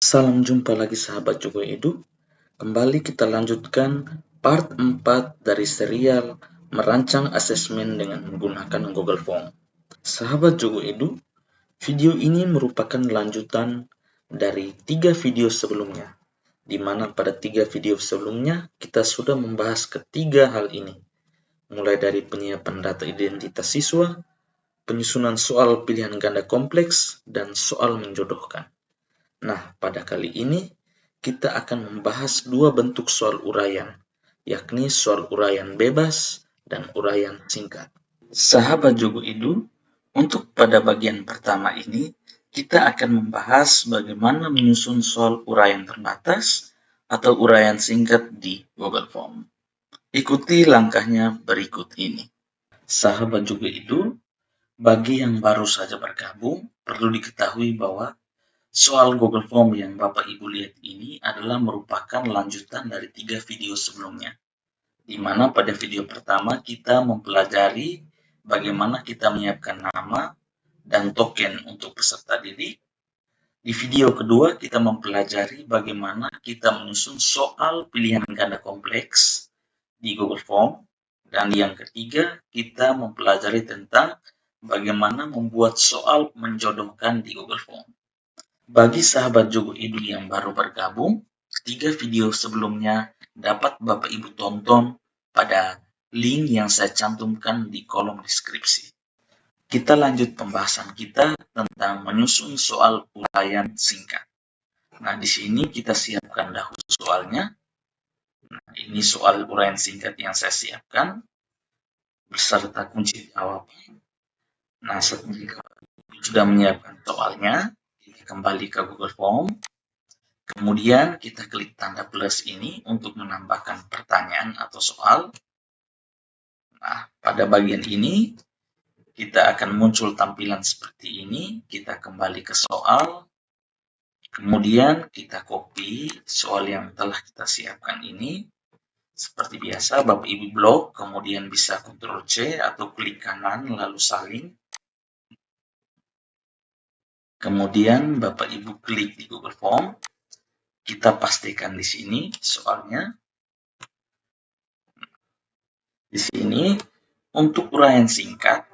Salam jumpa lagi sahabat Jogo Edu. Kembali kita lanjutkan part 4 dari serial merancang asesmen dengan menggunakan Google Form. Sahabat Jogo Edu, video ini merupakan lanjutan dari 3 video sebelumnya, di mana pada 3 video sebelumnya kita sudah membahas ketiga hal ini, mulai dari penyiapan data identitas siswa, penyusunan soal pilihan ganda kompleks, dan soal menjodohkan. Nah, pada kali ini kita akan membahas dua bentuk soal uraian, yakni soal uraian bebas dan uraian singkat. Sahabat Jogo Edu, untuk pada bagian pertama ini, kita akan membahas bagaimana menyusun soal uraian terbatas atau uraian singkat di Google Form. Ikuti langkahnya berikut ini. Sahabat Jogo Edu, bagi yang baru saja bergabung, perlu diketahui bahwa soal Google Form yang Bapak Ibu lihat ini adalah merupakan lanjutan dari 3 video sebelumnya, di mana pada video pertama kita mempelajari bagaimana kita menyiapkan nama dan token untuk peserta didik. Di video kedua kita mempelajari bagaimana kita menyusun soal pilihan ganda kompleks di Google Form. Dan yang ketiga kita mempelajari tentang bagaimana membuat soal menjodohkan di Google Form. Bagi sahabat Jogo Edu yang baru bergabung, 3 video sebelumnya dapat Bapak Ibu tonton pada link yang saya cantumkan di kolom deskripsi. Kita lanjut pembahasan kita tentang menyusun soal uraian singkat. Nah, di sini kita siapkan dahulu soalnya. Nah, ini soal uraian singkat yang saya siapkan beserta kunci jawaban. Nah, setelah sudah menyiapkan soalnya, kita kembali ke Google Form. Kemudian kita klik tanda plus ini untuk menambahkan pertanyaan atau soal. Nah, pada bagian ini kita akan muncul tampilan seperti ini. Kita kembali ke soal. Kemudian kita copy soal yang telah kita siapkan ini. Seperti biasa, Bapak Ibu blok, kemudian bisa Ctrl C atau klik kanan lalu salin. Kemudian Bapak Ibu klik di Google Form. Kita pastikan di sini soalnya. Di sini untuk uraian singkat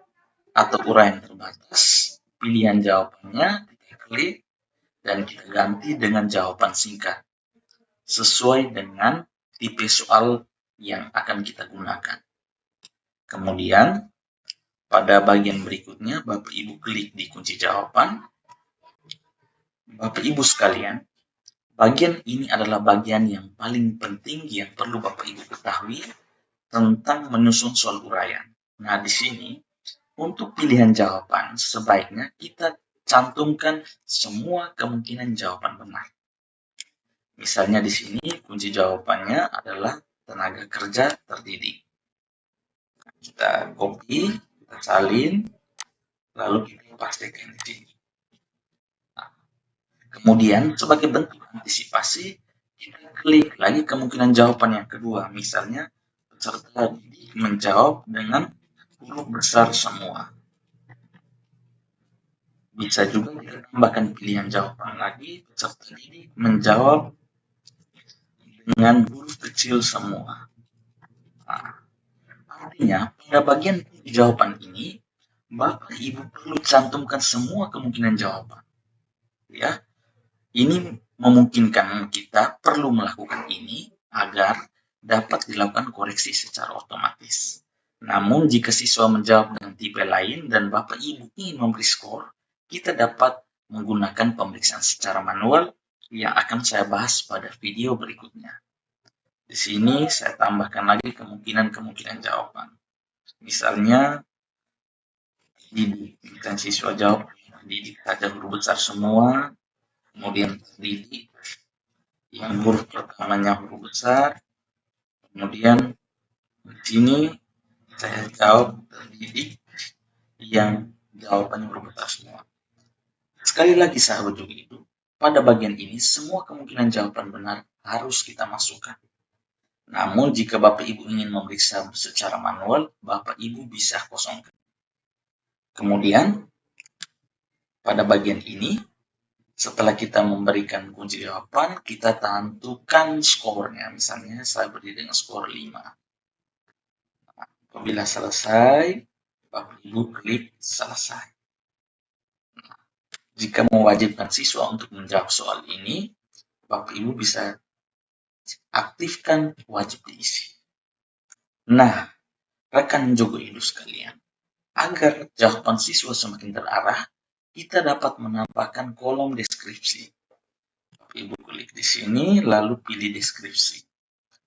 atau uraian terbatas, pilihan jawabannya kita klik dan kita ganti dengan jawaban singkat sesuai dengan tipe soal yang akan kita gunakan. Kemudian pada bagian berikutnya Bapak Ibu klik di kunci jawaban. Bapak Ibu sekalian, bagian ini adalah bagian yang paling penting yang perlu Bapak Ibu ketahui tentang menyusun soal uraian. Nah, di sini untuk pilihan jawaban sebaiknya kita cantumkan semua kemungkinan jawaban benar. Misalnya di sini kunci jawabannya adalah tenaga kerja terdidik. Kita copy, kita salin, lalu kita pastikan di sini. Nah, kemudian sebagai bentuk antisipasi, kita klik lagi kemungkinan jawaban yang kedua. Misalnya peserta didik menjawab dengan huruf besar semua. Bisa juga kita tambahkan pilihan jawaban lagi, peserta didik menjawab dengan huruf kecil semua. Nah, artinya pada bagian jawaban ini, Bapak Ibu perlu cantumkan semua kemungkinan jawaban. Ya, ini memungkinkan kita perlu melakukan ini agar dapat dilakukan koreksi secara otomatis. Namun jika siswa menjawab dengan tipe lain dan Bapak Ibu ingin memberi skor, kita dapat menggunakan pemeriksaan secara manual yang akan saya bahas pada video berikutnya. Di sini saya tambahkan lagi kemungkinan jawaban. Misalnya, didik, dan siswa jawab didik saja huruf besar semua, kemudian didik yang huruf pertamanya huruf besar, kemudian di sini saya jawab terdidik yang jawabannya huruf besar semua. Sekali lagi sahabat Jogo Edu, pada bagian ini semua kemungkinan jawaban benar harus kita masukkan. Namun jika Bapak Ibu ingin memeriksa secara manual, Bapak Ibu bisa kosongkan. Kemudian pada bagian ini Setelah kita memberikan kunci jawaban, kita tentukan skornya. Misalnya saya beri dengan skor 5. Apabila selesai, Bapak Ibu klik selesai. Jika mewajibkan siswa untuk menjawab soal ini, Bapak Ibu bisa aktifkan wajib diisi. Nah, rekan Jogo Idu sekalian, agar jawaban siswa semakin terarah, kita dapat menambahkan kolom deskripsi. Ibu klik di sini, lalu pilih deskripsi.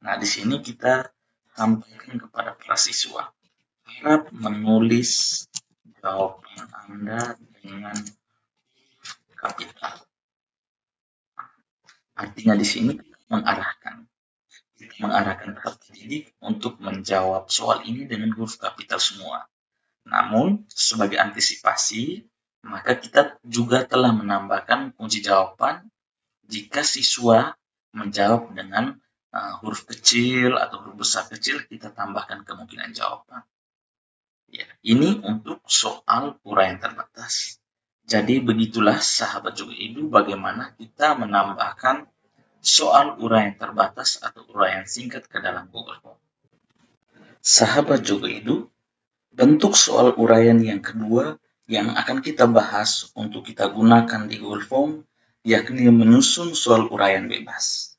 Nah, di sini kita sampaikan kepada para siswa, harap menulis jawaban Anda dengan kapital. Artinya di sini mengarahkan para pendidik untuk menjawab soal ini dengan huruf kapital semua. Namun, sebagai antisipasi, maka kita juga telah menambahkan kunci jawaban jika siswa menjawab dengan huruf kecil atau huruf besar kecil, kita tambahkan kemungkinan jawaban. Ya, ini untuk soal uraian terbatas. Jadi begitulah sahabat Jogo Idu bagaimana kita menambahkan soal uraian terbatas atau uraian singkat ke dalam Google Form. Sahabat Jogo Idu, bentuk soal uraian yang kedua yang akan kita bahas untuk kita gunakan di Google Form yakni menyusun soal uraian bebas.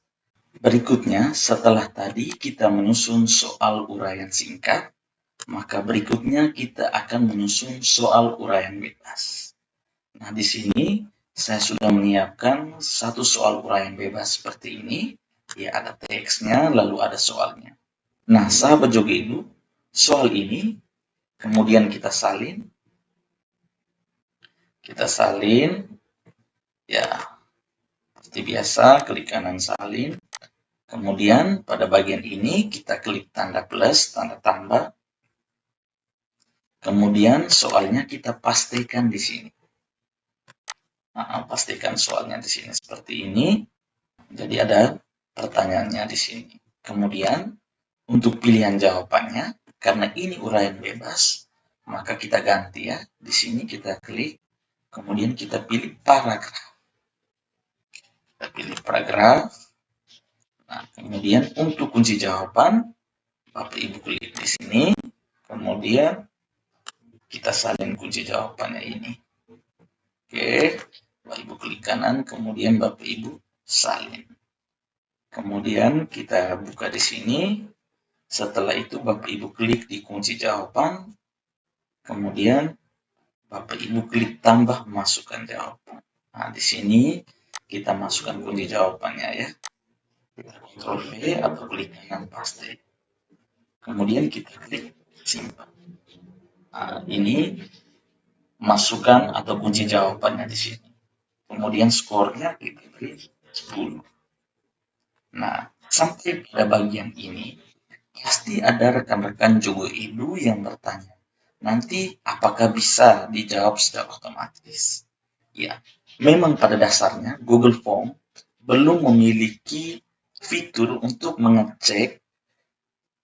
Berikutnya, setelah tadi kita menyusun soal uraian singkat, maka berikutnya kita akan menyusun soal uraian bebas. Nah, di sini saya sudah menyiapkan satu soal uraian bebas seperti ini. Ya, ada teksnya, lalu ada soalnya. Nah, sahabat Jogo Idu, soal ini kemudian kita salin. Ya, seperti biasa, klik kanan salin. Kemudian pada bagian ini kita klik tanda plus, tanda tambah. Kemudian soalnya kita pastikan di sini. Pastikan soalnya di sini seperti ini. Jadi ada pertanyaannya di sini. Kemudian untuk pilihan jawabannya, karena ini uraian bebas, maka kita ganti ya. Di sini kita klik, kemudian kita pilih paragraf. Nah, kemudian untuk kunci jawaban, Bapak Ibu klik di sini, kemudian kita salin kunci jawabannya ini. Oke, Bapak Ibu klik kanan, kemudian Bapak Ibu salin. Kemudian kita buka di sini. Setelah itu Bapak Ibu klik di kunci jawaban. Kemudian Bapak Ibu klik tambah masukkan jawaban. Nah, di sini kita masukkan kunci jawabannya ya. Ctrl V atau klik kanan paste. Kemudian kita klik simpan. Nah, ini masukkan atau kunci jawabannya di sini. Kemudian skornya kita beri 10. Nah, sampai pada bagian ini pasti ada rekan-rekan Jogo Idu yang bertanya, nanti apakah bisa dijawab secara otomatis? Ya, memang pada dasarnya Google Form belum memiliki fitur untuk mengecek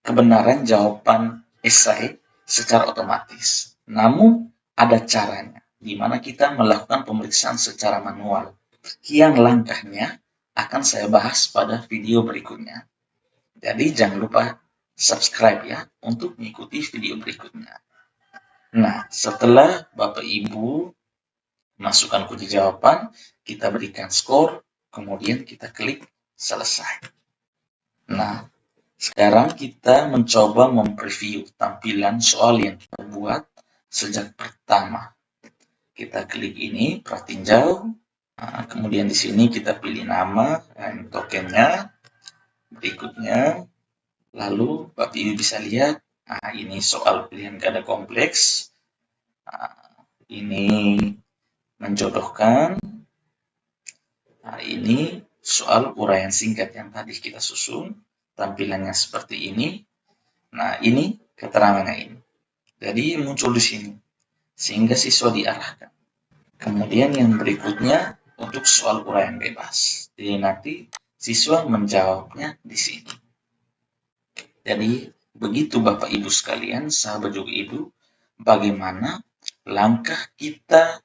kebenaran jawaban esai secara otomatis. Namun ada caranya, di mana kita melakukan pemeriksaan secara manual. Yang langkahnya akan saya bahas pada video berikutnya. Jadi jangan lupa subscribe ya untuk mengikuti video berikutnya. Nah, setelah Bapak Ibu masukkan kunci jawaban, kita berikan skor, kemudian kita klik selesai. Nah, sekarang kita mencoba mempreview tampilan soal yang kita buat sejak pertama. Kita klik ini, pratinjau. Nah, kemudian di sini kita pilih nama dan tokennya. Berikutnya, lalu Bapak Ibu bisa lihat, ini soal pilihan ganda kompleks. Ini menjodohkan. Ini soal uraian singkat yang tadi kita susun. Tampilannya seperti ini. Nah, ini keterangannya ini. Jadi muncul di sini. Sehingga siswa diarahkan. Kemudian yang berikutnya untuk soal uraian bebas. Jadi nanti siswa menjawabnya di sini. Jadi begitu Bapak Ibu sekalian, sahabat Jogo Idu, bagaimana langkah kita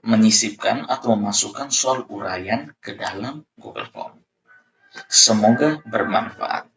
menyisipkan atau memasukkan soal uraian ke dalam Google Form. Semoga bermanfaat.